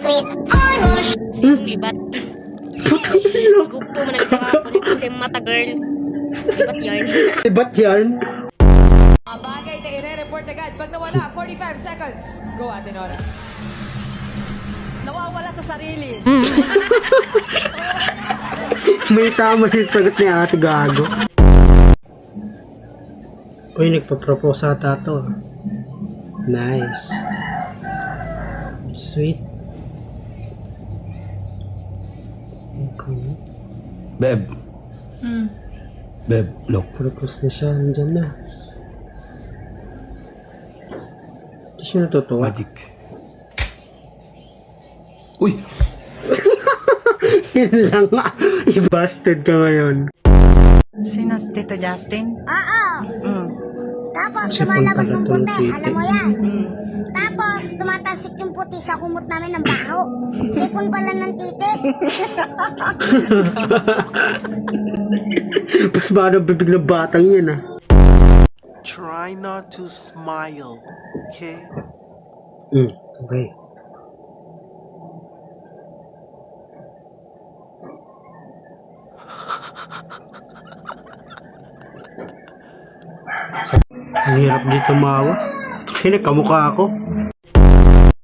sweet. Sinong libat? Gugto man ang isa ka. Kung sa mata girl. Libat yarn. Libat yarn. Bagay na ire-report agad pag nawala, 45 seconds. Go, Ate Nora. Nawawala sa sarili. May tama yung sagot ni Ate Gago. Uy, nagpa-propose ata to. Nice. Sweet. Okay. Beb. Beb, look. Propose na siya. Nandyan na. Hindi siya natutuwa. Magic. Uy! Yun lang nga. I-busted ka ngayon. Sino si Tito Justin? Oo. Tapos Siya lumalabas pang ang taga puti, Toltite. alam mo yan. Tapos tumatasik yung puti sa kumot namin ng baho. Sipon pala ng titik. Pas ba ang bibig ng batang yan ah. Try not to smile, okay? Okay. Ang hirap dito mawa. Kasi kamukha ako.